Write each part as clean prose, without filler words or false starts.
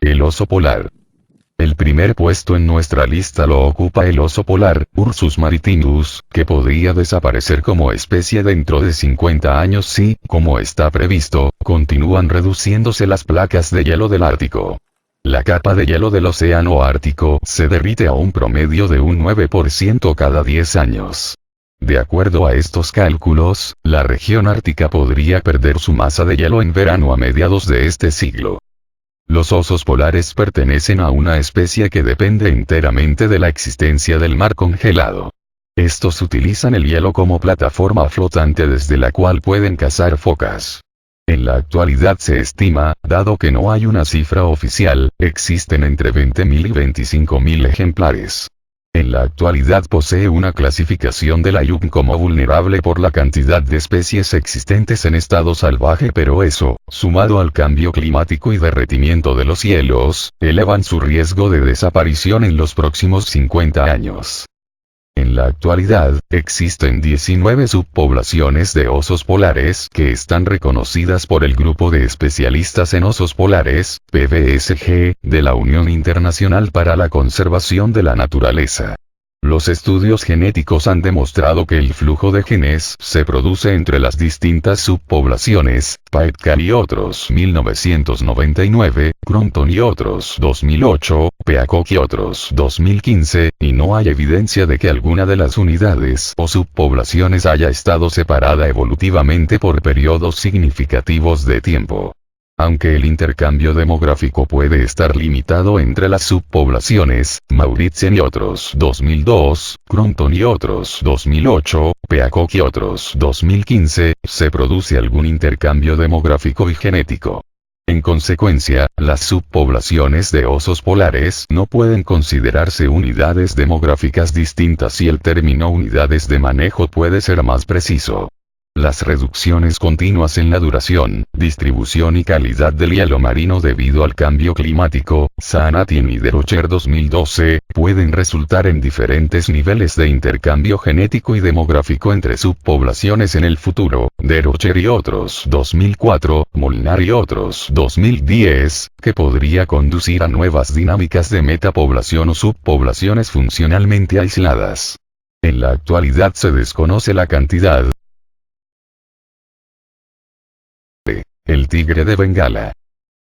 El oso polar. El primer puesto en nuestra lista lo ocupa el oso polar, Ursus maritimus, que podría desaparecer como especie dentro de 50 años si, como está previsto, continúan reduciéndose las placas de hielo del Ártico. La capa de hielo del océano Ártico se derrite a un promedio de un 9% cada 10 años. De acuerdo a estos cálculos, la región ártica podría perder su masa de hielo en verano a mediados de este siglo. Los osos polares pertenecen a una especie que depende enteramente de la existencia del mar congelado. Estos utilizan el hielo como plataforma flotante desde la cual pueden cazar focas. En la actualidad se estima, dado que no hay una cifra oficial, existen entre 20.000 y 25.000 ejemplares. En la actualidad posee una clasificación de la IUCN como vulnerable por la cantidad de especies existentes en estado salvaje, pero eso, sumado al cambio climático y derretimiento de los hielos, elevan su riesgo de desaparición en los próximos 50 años. En la actualidad, existen 19 subpoblaciones de osos polares que están reconocidas por el Grupo de Especialistas en Osos Polares, PBSG, de la Unión Internacional para la Conservación de la Naturaleza. Los estudios genéticos han demostrado que el flujo de genes se produce entre las distintas subpoblaciones, Paetkan y otros 1999, Crompton y otros 2008, Peacock y otros 2015, y no hay evidencia de que alguna de las unidades o subpoblaciones haya estado separada evolutivamente por periodos significativos de tiempo. Aunque el intercambio demográfico puede estar limitado entre las subpoblaciones, Mauritzen y otros 2002, Crompton y otros 2008, Peacock y otros 2015, se produce algún intercambio demográfico y genético. En consecuencia, las subpoblaciones de osos polares no pueden considerarse unidades demográficas distintas y el término unidades de manejo puede ser más preciso. Las reducciones continuas en la duración, distribución y calidad del hielo marino debido al cambio climático, Sanatin y Derocher 2012, pueden resultar en diferentes niveles de intercambio genético y demográfico entre subpoblaciones en el futuro, Derocher y otros 2004, Molnar y otros 2010, que podría conducir a nuevas dinámicas de metapoblación o subpoblaciones funcionalmente aisladas. En la actualidad se desconoce la cantidad. El tigre de Bengala.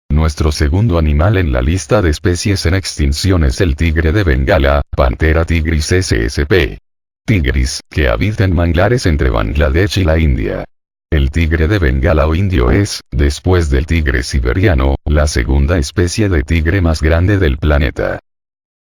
Nuestro segundo animal en la lista de especies en extinción es el tigre de Bengala, Panthera tigris ssp. Tigris, que habita en manglares entre Bangladesh y la India. El tigre de Bengala o indio es, después del tigre siberiano, la segunda especie de tigre más grande del planeta.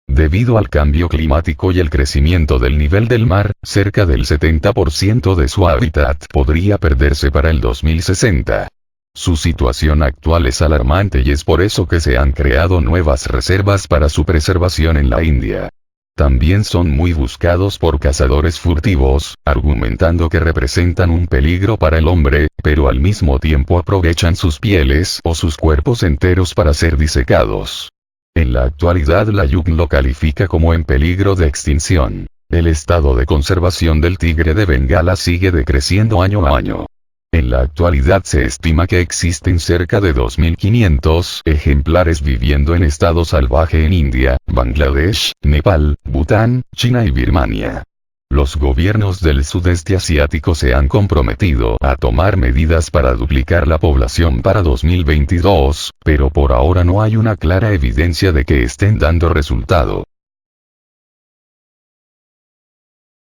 Debido al cambio climático y el crecimiento del nivel del mar, cerca del 70% de su hábitat podría perderse para el 2060. Su situación actual es alarmante y es por eso que se han creado nuevas reservas para su preservación en la India. También son muy buscados por cazadores furtivos, argumentando que representan un peligro para el hombre, pero al mismo tiempo aprovechan sus pieles o sus cuerpos enteros para ser disecados. En la actualidad la IUCN lo califica como en peligro de extinción. El estado de conservación del tigre de Bengala sigue decreciendo año a año. En la actualidad se estima que existen cerca de 2.500 ejemplares viviendo en estado salvaje en India, Bangladesh, Nepal, Bután, China y Birmania. Los gobiernos del sudeste asiático se han comprometido a tomar medidas para duplicar la población para 2022, pero por ahora no hay una clara evidencia de que estén dando resultado.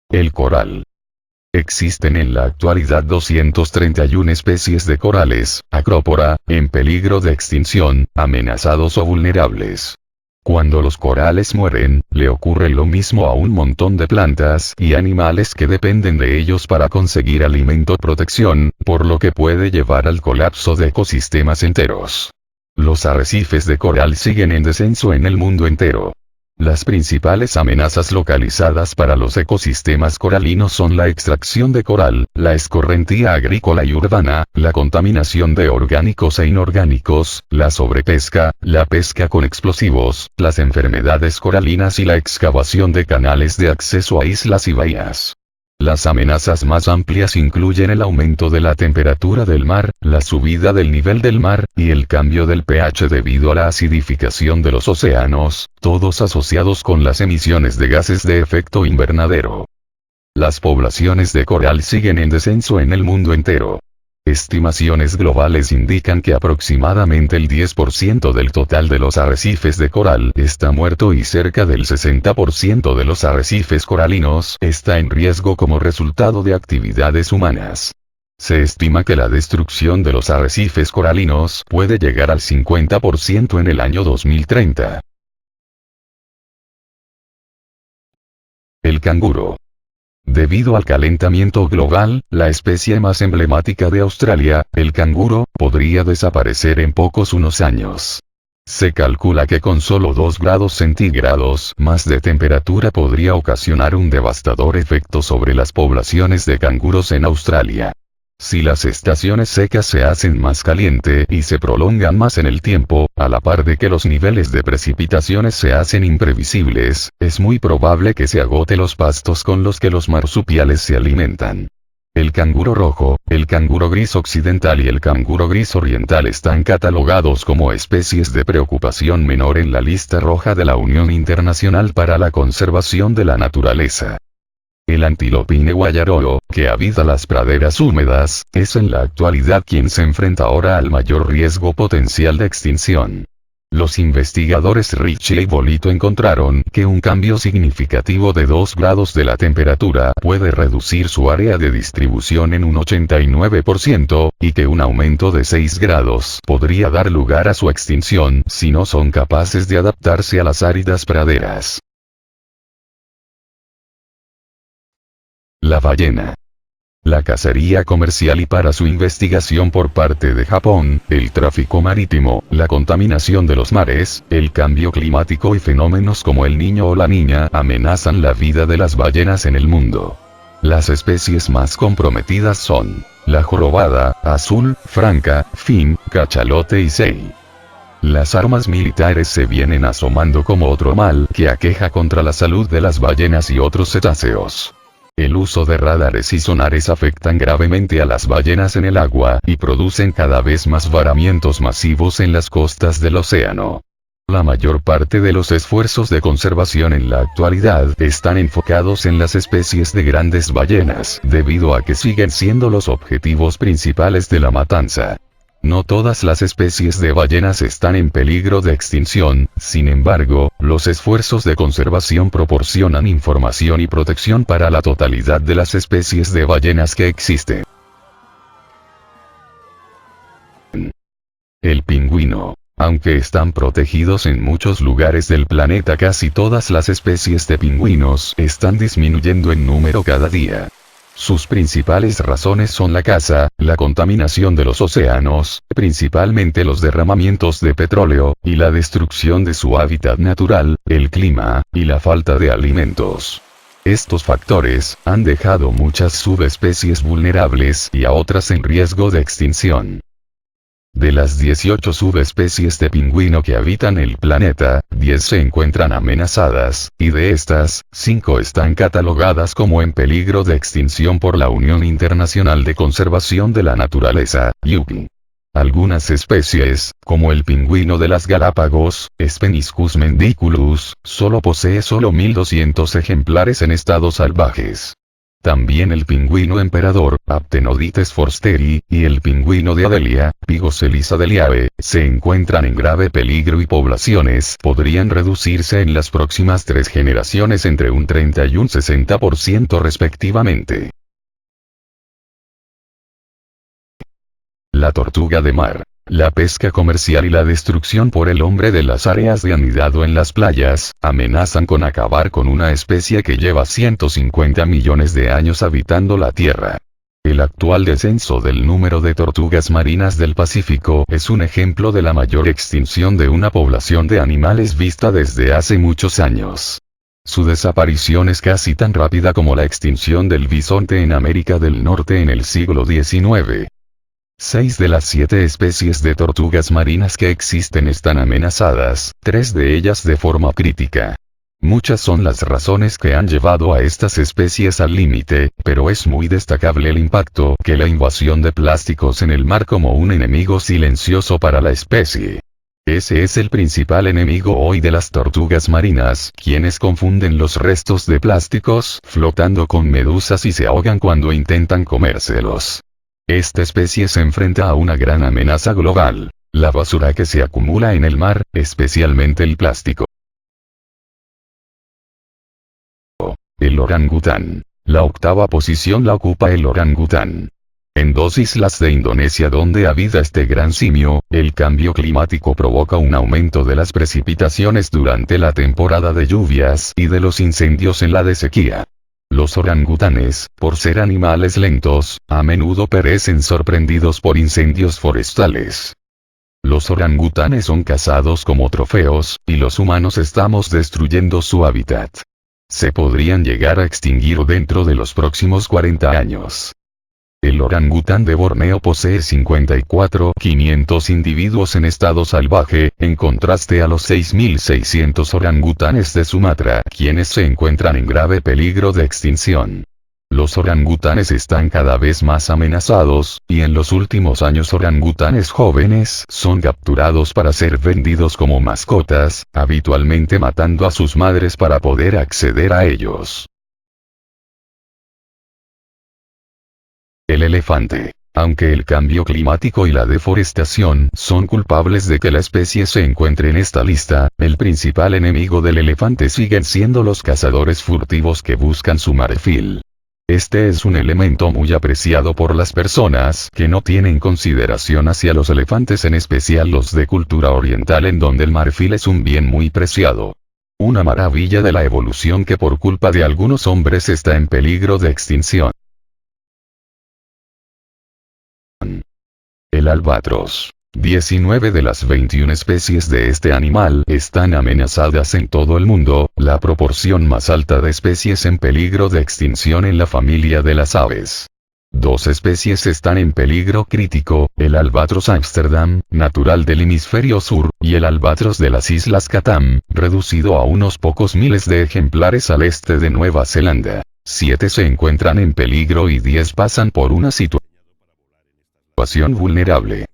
El coral. Existen en la actualidad 231 especies de corales, Acropora, en peligro de extinción, amenazados o vulnerables. Cuando los corales mueren, le ocurre lo mismo a un montón de plantas y animales que dependen de ellos para conseguir alimento o protección, por lo que puede llevar al colapso de ecosistemas enteros. Los arrecifes de coral siguen en descenso en el mundo entero. Las principales amenazas localizadas para los ecosistemas coralinos son la extracción de coral, la escorrentía agrícola y urbana, la contaminación de orgánicos e inorgánicos, la sobrepesca, la pesca con explosivos, las enfermedades coralinas y la excavación de canales de acceso a islas y bahías. Las amenazas más amplias incluyen el aumento de la temperatura del mar, la subida del nivel del mar, y el cambio del pH debido a la acidificación de los océanos, todos asociados con las emisiones de gases de efecto invernadero. Las poblaciones de coral siguen en descenso en el mundo entero. Estimaciones globales indican que aproximadamente el 10% del total de los arrecifes de coral está muerto y cerca del 60% de los arrecifes coralinos está en riesgo como resultado de actividades humanas. Se estima que la destrucción de los arrecifes coralinos puede llegar al 50% en el año 2030. El canguro. Debido al calentamiento global, la especie más emblemática de Australia, el canguro, podría desaparecer en unos años. Se calcula que con solo 2 grados centígrados más de temperatura podría ocasionar un devastador efecto sobre las poblaciones de canguros en Australia. Si las estaciones secas se hacen más caliente y se prolongan más en el tiempo, a la par de que los niveles de precipitaciones se hacen imprevisibles, es muy probable que se agote los pastos con los que los marsupiales se alimentan. El canguro rojo, el canguro gris occidental y el canguro gris oriental están catalogados como especies de preocupación menor en la lista roja de la Unión Internacional para la Conservación de la Naturaleza. El antilopine guayarolo, que habita las praderas húmedas, es en la actualidad quien se enfrenta ahora al mayor riesgo potencial de extinción. Los investigadores Ritchie y Bolito encontraron que un cambio significativo de 2 grados de la temperatura puede reducir su área de distribución en un 89%, y que un aumento de 6 grados podría dar lugar a su extinción si no son capaces de adaptarse a las áridas praderas. La ballena. La cacería comercial y para su investigación por parte de Japón, el tráfico marítimo, la contaminación de los mares, el cambio climático y fenómenos como el niño o la niña amenazan la vida de las ballenas en el mundo. Las especies más comprometidas son la jorobada, azul, franca, fin, cachalote y sei. Las armas militares se vienen asomando como otro mal que aqueja contra la salud de las ballenas y otros cetáceos. El uso de radares y sonares afectan gravemente a las ballenas en el agua y producen cada vez más varamientos masivos en las costas del océano. La mayor parte de los esfuerzos de conservación en la actualidad están enfocados en las especies de grandes ballenas, debido a que siguen siendo los objetivos principales de la matanza. No todas las especies de ballenas están en peligro de extinción, sin embargo, los esfuerzos de conservación proporcionan información y protección para la totalidad de las especies de ballenas que existen. El pingüino. Aunque están protegidos en muchos lugares del planeta, casi todas las especies de pingüinos están disminuyendo en número cada día. Sus principales razones son la caza, la contaminación de los océanos, principalmente los derramamientos de petróleo, y la destrucción de su hábitat natural, el clima, y la falta de alimentos. Estos factores han dejado muchas subespecies vulnerables y a otras en riesgo de extinción. De las 18 subespecies de pingüino que habitan el planeta, 10 se encuentran amenazadas, y de estas, 5 están catalogadas como en peligro de extinción por la Unión Internacional de Conservación de la Naturaleza, UCI. Algunas especies, como el pingüino de las Galápagos, Speniscus mendiculus, solo posee 1200 ejemplares en estados salvajes. También el pingüino emperador, Aptenodites forsteri, y el pingüino de Adelia, Pygos adeliae, se encuentran en grave peligro y poblaciones podrían reducirse en las próximas 3 generaciones entre un 30 y un 60% respectivamente. La tortuga de mar. La pesca comercial y la destrucción por el hombre de las áreas de anidado en las playas, amenazan con acabar con una especie que lleva 150 millones de años habitando la Tierra. El actual descenso del número de tortugas marinas del Pacífico es un ejemplo de la mayor extinción de una población de animales vista desde hace muchos años. Su desaparición es casi tan rápida como la extinción del bisonte en América del Norte en el siglo XIX. 6 de las 7 especies de tortugas marinas que existen están amenazadas, 3 de ellas de forma crítica. Muchas son las razones que han llevado a estas especies al límite, pero es muy destacable el impacto que la invasión de plásticos en el mar como un enemigo silencioso para la especie. Ese es el principal enemigo hoy de las tortugas marinas, quienes confunden los restos de plásticos flotando con medusas y se ahogan cuando intentan comérselos. Esta especie se enfrenta a una gran amenaza global: la basura que se acumula en el mar, especialmente el plástico. El orangután. La octava posición la ocupa el orangután. En 2 islas de Indonesia donde habita este gran simio, el cambio climático provoca un aumento de las precipitaciones durante la temporada de lluvias y de los incendios en la de sequía. Los orangutanes, por ser animales lentos, a menudo perecen sorprendidos por incendios forestales. Los orangutanes son cazados como trofeos, y los humanos estamos destruyendo su hábitat. Se podrían llegar a extinguir dentro de los próximos 40 años. El orangután de Borneo posee 54.500 individuos en estado salvaje, en contraste a los 6.600 orangutanes de Sumatra, quienes se encuentran en grave peligro de extinción. Los orangutanes están cada vez más amenazados, y en los últimos años orangutanes jóvenes son capturados para ser vendidos como mascotas, habitualmente matando a sus madres para poder acceder a ellos. El elefante. Aunque el cambio climático y la deforestación son culpables de que la especie se encuentre en esta lista, el principal enemigo del elefante siguen siendo los cazadores furtivos que buscan su marfil. Este es un elemento muy apreciado por las personas que no tienen consideración hacia los elefantes, en especial los de cultura oriental, en donde el marfil es un bien muy preciado. Una maravilla de la evolución que por culpa de algunos hombres está en peligro de extinción. El albatros. 19 de las 21 especies de este animal están amenazadas en todo el mundo, la proporción más alta de especies en peligro de extinción en la familia de las aves. 2 especies están en peligro crítico: el albatros Ámsterdam, natural del hemisferio sur, y el albatros de las Islas Chatham, reducido a unos pocos miles de ejemplares al este de Nueva Zelanda. 7 se encuentran en peligro y 10 pasan por una situación vulnerable.